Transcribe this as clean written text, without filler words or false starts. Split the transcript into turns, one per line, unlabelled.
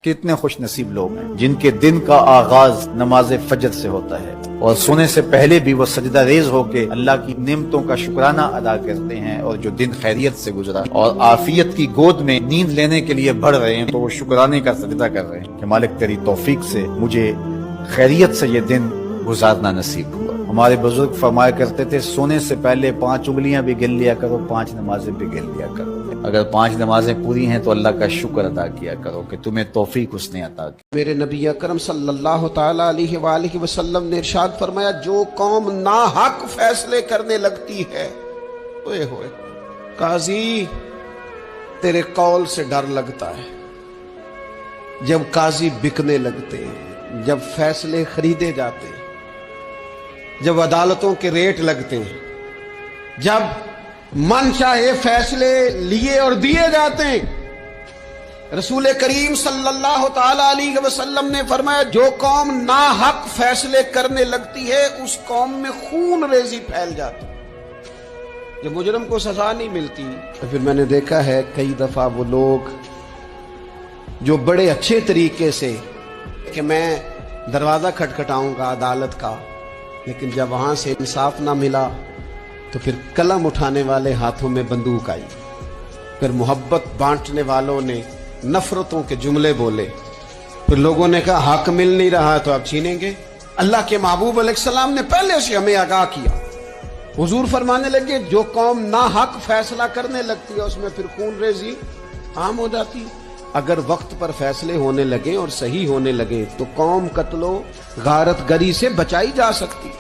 کتنے خوش نصیب لوگ ہیں جن کے دن کا آغاز نماز فجر سے ہوتا ہے اور سونے سے پہلے بھی وہ سجدہ ریز ہو کے اللہ کی نعمتوں کا شکرانہ ادا کرتے ہیں، اور جو دن خیریت سے گزرا اور عافیت کی گود میں نیند لینے کے لیے بڑھ رہے ہیں تو وہ شکرانے کا سجدہ کر رہے ہیں کہ مالک تیری توفیق سے مجھے خیریت سے یہ دن گزارنا نصیب ہوا۔ ہمارے بزرگ فرمایا کرتے تھے سونے سے پہلے 5 انگلیاں بھی گن لیا کرو، 5 نمازیں بھی گن لیا کرو۔ اگر 5 نمازیں پوری ہیں تو اللہ کا شکر ادا کیا کرو کہ تمہیں توفیق اس نے عطا کی۔
میرے نبی اکرم صلی اللہ تعالی علیہ وآلہ وسلم نے ارشاد فرمایا جو قوم ناحق فیصلے کرنے لگتی ہے، اوئے ہوئے قاضی تیرے قول سے ڈر لگتا ہے۔ جب قاضی بکنے لگتے ہیں، جب فیصلے خریدے جاتے ہیں، جب عدالتوں کے ریٹ لگتے ہیں، جب من چاہے فیصلے لیے اور دیے جاتے ہیں، رسول کریم صلی اللہ تعالی علیہ وسلم نے فرمایا جو قوم ناحق فیصلے کرنے لگتی ہے اس قوم میں خون ریزی پھیل جاتی ہے۔ جب مجرم کو سزا نہیں ملتی تو پھر میں نے دیکھا ہے کئی دفعہ وہ لوگ جو بڑے اچھے طریقے سے کہ میں دروازہ کھٹکھٹاؤں گا عدالت کا، لیکن جب وہاں سے انصاف نہ ملا تو پھر قلم اٹھانے والے ہاتھوں میں بندوق آئی، پھر محبت بانٹنے والوں نے نفرتوں کے جملے بولے، پھر لوگوں نے کہا حق مل نہیں رہا تو اب چھینیں گے۔ اللہ کے محبوب علیہ السلام نے پہلے سے ہمیں آگاہ کیا۔ حضور فرمانے لگے جو قوم ناحق فیصلہ کرنے لگتی ہے اس میں پھر خون ریزی عام ہو جاتی ہے۔ اگر وقت پر فیصلے ہونے لگیں اور صحیح ہونے لگیں تو قوم قتل و غارت گری سے بچائی جا سکتی۔